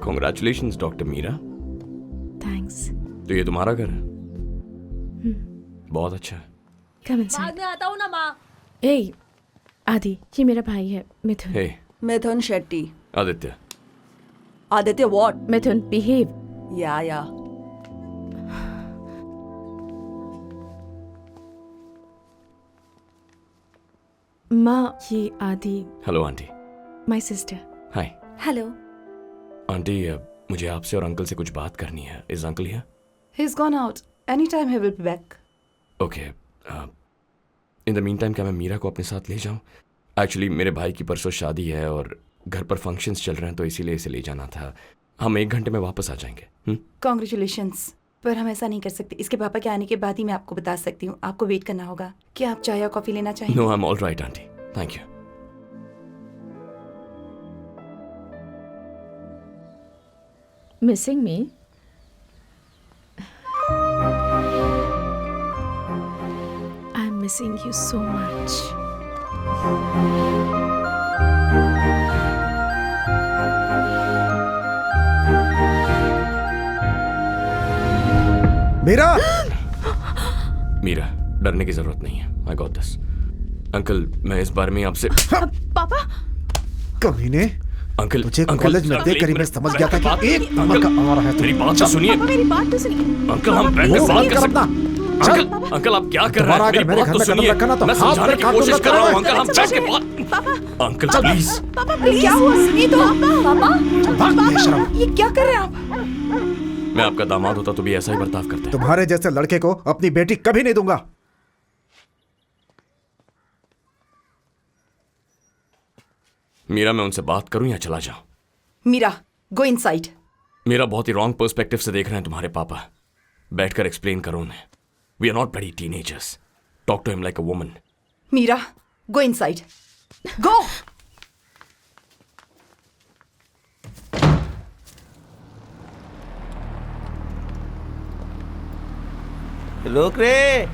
Congratulations, doctor Meera. Thanks. तो ये तुम्हारा घर है? बहुत अच्छा है। Come inside. बाद में आता हूँ ना माँ। ए आदि, ये मेरा भाई है Mithun. Hey Mithun Shetty. Aditya. Aditya what? Mithun behave. या माँ, ये Adi hello aunty. My sister. Hi hello. Aunty, मुझे आपसे और अंकल से कुछ बात करनी है। Is uncle here? He's gone out. Anytime he will be back. Okay. In the mean time क्या मैं मीरा को अपने साथ ले जाऊं? एक्चुअली मेरे भाई की परसों शादी है और घर पर फंक्शंस चल रहे हैं, तो इसीलिए इसे ले जाना था। हम 1 घंटे में वापस आ जाएंगे। Congratulations. पर हम ऐसा नहीं कर सकते। इसके पापा के आने के बाद ही मैं आपको बता सकती हूँ। आपको वेट करना होगा। क्या आप चाय या कॉफी लेना चाहेंगे? No, I am all right aunty, thank you. Missing me? I am missing you so much. Meera! Meera, डरने की जरूरत नहीं है। I got this. अंकल, मैं इस बारे में आपसे पापा! कमीने, अंकल, तुझे अंकल, कॉलेज में अंकल, देखकर ही एक मैं मिनट, समझ गया था कि एक नंबर का आवारा है तू। मेरी बात तो सुनिए। पापा मेरी बात तो सुनिए। अंकल, हम बैठ के मुंह बात बंद कर कर सकते अपना। अंकल, अंकल आप क्या कर रहे दोबारा हैं? अगर मेरी मेरे बात घर तो में कदम सुनिए। रखा ना तो मैं हाथ समझाने पे की काट कोशिश दूंगा कर रहा हूँ। तुम्हें। अंकल, हम बैठ के बात। Uncle please. पापा प्लीज। क्या हुआ? सुनिए तो। भाग बेशरम। ये क्या कर रहे हैं आप? मैं आपका दामाद होता तो भी ऐसा ही बर्ताव करते। तुम्हारे जैसे लड़के को अपनी बेटी कभी नहीं दूंगा। मीरा, मैं उनसे बात करूं या चला जाऊं? Meera, go inside. मेरा बहुत ही रॉन्ग पर्सपेक्टिव से देख रहे हैं तुम्हारे पापा। बैठकर एक्सप्लेन करो उन्हें। We are not bloody teenagers. Talk to him like a woman. Meera, go inside. Go. रोक रे।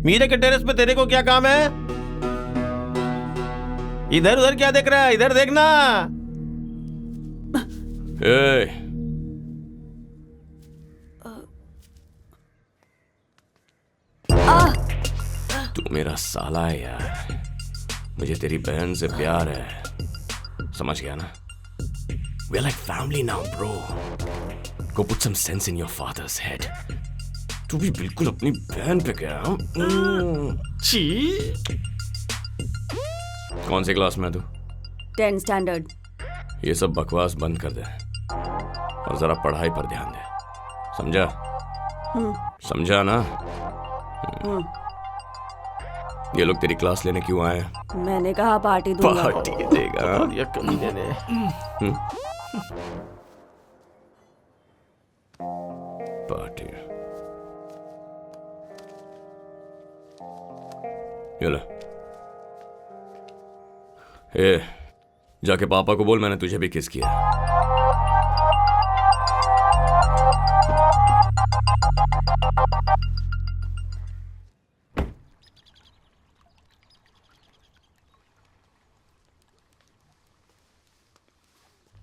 मीरे के टेरेस पे तेरे को क्या काम है? इधर उधर क्या देख रहा है? इधर देखना। ए, तू मेरा साला है यार। मुझे तेरी बहन से प्यार है, समझ गया ना? We are like family now, bro. Go put some sense in your father's head. तू भी बिल्कुल अपनी बहन पे गया। छी। कौन सी क्लास में तू? 10th standard. ये सब बकवास बंद कर दे और जरा पढ़ाई पर ध्यान दे, समझा? समझा ना? ये लोग तेरी क्लास लेने क्यों आए? मैंने कहा पार्टी दूंगा। पार्टी देगा? ये कमीने ने। पार्टी। ये ले। ए, जाके पापा को बोल मैंने तुझे भी किस किया।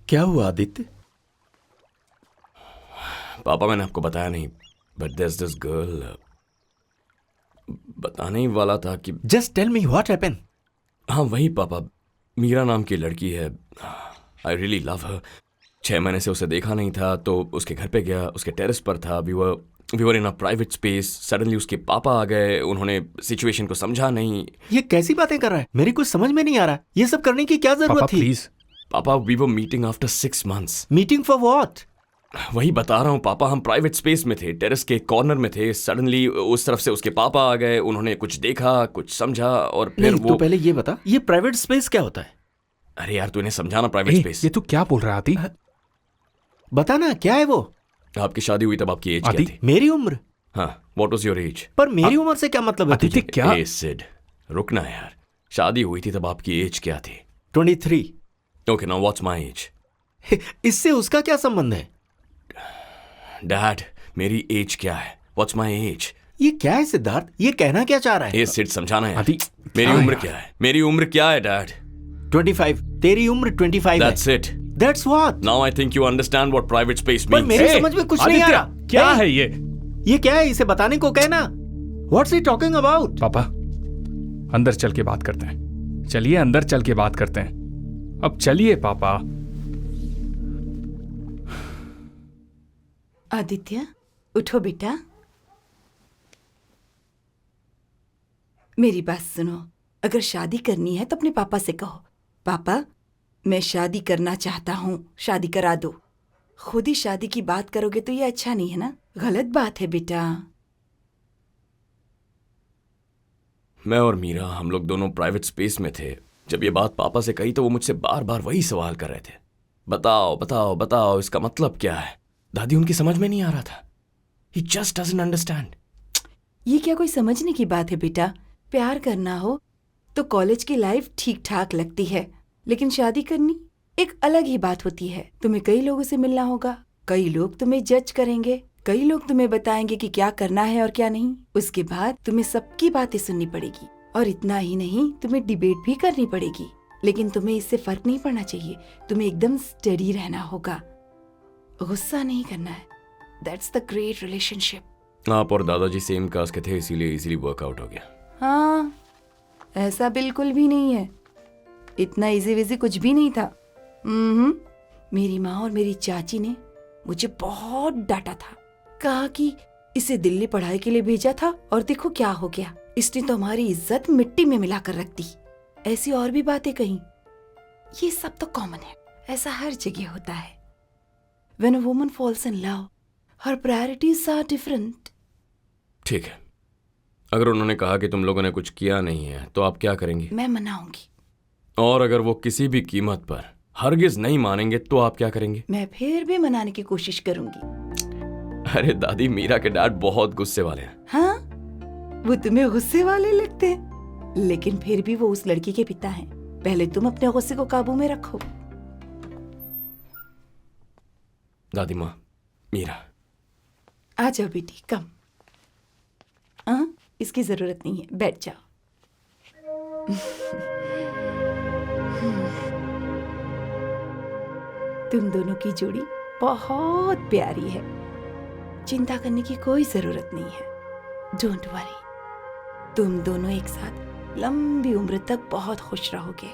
क्या हुआ आदित्य? पापा, मैंने आपको बताया नहीं, बट there's this girl। बताने ही वाला था कि just tell me what happened. हाँ वही पापा, मीरा नाम की लड़की है। आई रियली लव हर। 6 महीने से उसे देखा नहीं था, तो उसके घर पे गया, उसके टेरेस पर था। We were in a private space. Suddenly उसके पापा आ गए, उन्होंने सिचुएशन को समझा नहीं। ये कैसी बातें कर रहा है? मेरी कुछ समझ में नहीं आ रहा। ये सब करने की क्या जरूरत थी? पापा, we were meeting after 6 months। Meeting for what? वही बता रहा हूँ पापा, हम प्राइवेट स्पेस में थे, टेरेस के कॉर्नर में थे। सडनली उस तरफ से उसके पापा आ गए, उन्होंने कुछ देखा, कुछ समझा और फिर नहीं, वो तो पहले ये बता, ये प्राइवेट स्पेस क्या होता है? अरे यार तू इन्हें समझाना प्राइवेट स्पेस। ये तू क्या बोल रहा है आदि? बता ना, क्या है वो? आपकी शादी हुई तब आपकी एज क्या आदि? थी? मेरी उम्र? हाँ, व्हाट वाज योर एज? पर मेरी उम्र से क्या मतलब है आदित्य तुझे? क्या? ए सिड, रुकना यार। शादी हुई थी तब आपकी एज क्या थी? 23। Okay now what's my age? इससे उसका क्या संबंध है? डैड, मेरी एज क्या है? What's my age? ये क्या है सिद्धार्थ? ये कहना क्या चाह रहा है? ए सिड, समझाना यार। आदि, मेरी क्या उम्र यार? क्या है? मेरी उम्र क्या है डैड? 25। तेरी उम्र 25 है। That's it. That's what? Now I think you understand what private space पर मींस। मेरी समझ में कुछ नहीं आ आदित्य, रहा। क्या Hey, है ये? ये क्या है? इसे बताने को कहना। What's he talking about? पापा, अंदर चल के बात करते हैं। चलिए अंदर चल के बात करते हैं। अब चलिए पापा। आदित्य, उठो बेटा। मेरी बात सुनो, अगर शादी करनी है तो अपने पापा से कहो, पापा मैं शादी करना चाहता हूँ, शादी करा दो। खुद ही शादी की बात करोगे तो ये अच्छा नहीं है ना, गलत बात है बेटा। मैं और मीरा, हम लोग दोनों प्राइवेट स्पेस में थे। जब ये बात पापा से कही तो वो मुझसे बार बार वही सवाल कर रहे थे, बताओ बताओ बताओ इसका मतलब क्या है। दादी उनकी समझ में नहीं आ रहा था। He just doesn't understand. ये क्या कोई समझने की बात है बेटा? प्यार करना हो तो कॉलेज की लाइफ ठीक ठाक लगती है, लेकिन शादी करनी एक अलग ही बात होती है। तुम्हें कई लोगों से मिलना होगा, कई लोग तुम्हें जज करेंगे, कई लोग तुम्हें बताएंगे कि क्या करना है और क्या नहीं। उसके बाद तुम्हें सबकी बातें सुननी पड़ेगी, और इतना ही नहीं तुम्हें डिबेट भी करनी पड़ेगी। लेकिन तुम्हें इससे फर्क नहीं पड़ना चाहिए, तुम्हें एकदम स्टडी रहना होगा, गुस्सा नहीं करना है। That's the great relationship. आप और दादाजी सेम कास्ट के थे, इसीलिए इजीली वर्कआउट हो गया। हाँ, ऐसा बिल्कुल भी नहीं है, इतना इजी विजी कुछ भी नहीं था। मेरी माँ और मेरी चाची ने मुझे बहुत डांटा था, कहा कि इसे दिल्ली पढ़ाई के लिए भेजा था और देखो क्या हो गया, इसने तो हमारी इज्जत मिट्टी में मिला कर रख दी। ऐसी और भी बातें कही। ये सब तो कॉमन है, ऐसा हर जगह होता है। When a woman falls in love, her priorities are different. ठीक है, अगर उन्होंने कहा कि तुम लोगों ने कुछ किया नहीं है तो आप क्या करेंगी? मैं मनाऊंगी। और अगर वो किसी भी कीमत पर हरगिज नहीं मानेंगे तो आप क्या करेंगे? मैं फिर भी मनाने की कोशिश करूंगी। अरे दादी, मीरा के डैड बहुत गुस्से वाले हैं। हाँ, वो तुम्हें गुस्से वाले लगते हैं, लेकिन फिर भी वो उस लड़की के पिता हैं। पहले तुम अपने गुस्से को काबू में रखो। दादी माँ, मीरा, आ जाओ बेटी, कम। हाँ, इसकी जरूरत नहीं है, बैठ जाओ। तुम दोनों की जोड़ी बहुत प्यारी है, चिंता करने की कोई जरूरत नहीं है। डोंट वरी, तुम दोनों एक साथ लंबी उम्र तक बहुत खुश रहोगे,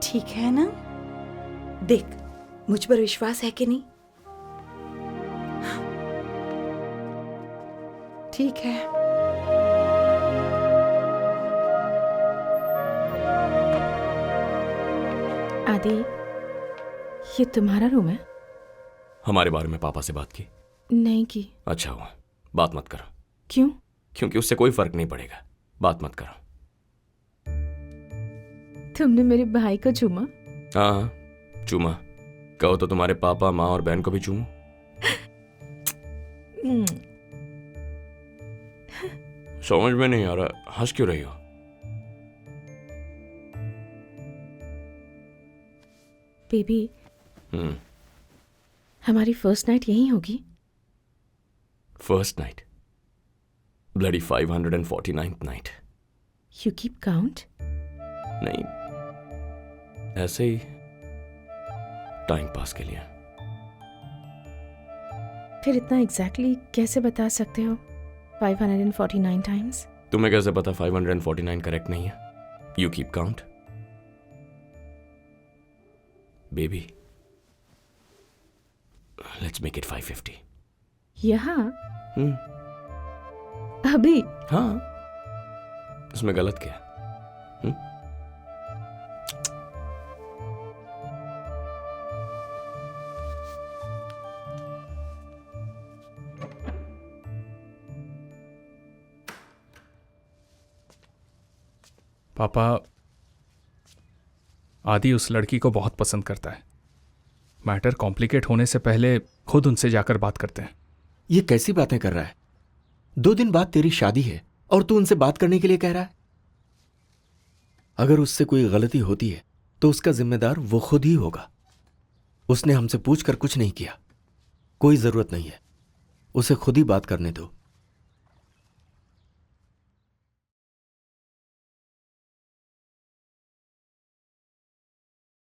ठीक है ना? देख, मुझ पर विश्वास है कि नहीं? ठीक है। आदि, ये तुम्हारा रूम है? हमारे बारे में पापा से बात की? नहीं की। अच्छा हुआ, बात मत करो। क्यों? क्योंकि उससे कोई फर्क नहीं पड़ेगा, बात मत करो। तुमने मेरे भाई को चूमा? हाँ, चूमा। कहो तो तुम्हारे पापा, माँ और बहन को भी चूमो। समझ में नहीं आ रहा, हंस क्यों रही हो? बेबी, हमारी फर्स्ट नाइट यहीं होगी? First night? Bloody 549th night. You keep count? नहीं, ऐसे ही टाइम पास के लिए। फिर इतना एग्जैक्टली कैसे बता सकते हो 549 टाइम्स? तुम्हें कैसे पता 549 करेक्ट नहीं है? You keep count baby. Let's make it 550। यहाँ? अभी? हाँ, इसमें गलत क्या? पापा, आदि उस लड़की को बहुत पसंद करता है। मैटर कॉम्प्लिकेट होने से पहले खुद उनसे जाकर बात करते हैं। ये कैसी बातें कर रहा है? 2 दिन बाद तेरी शादी है और तू उनसे बात करने के लिए कह रहा है? अगर उससे कोई गलती होती है तो उसका जिम्मेदार वो खुद ही होगा। उसने हमसे पूछकर कुछ नहीं किया। कोई जरूरत नहीं है, उसे खुद ही बात करने दो।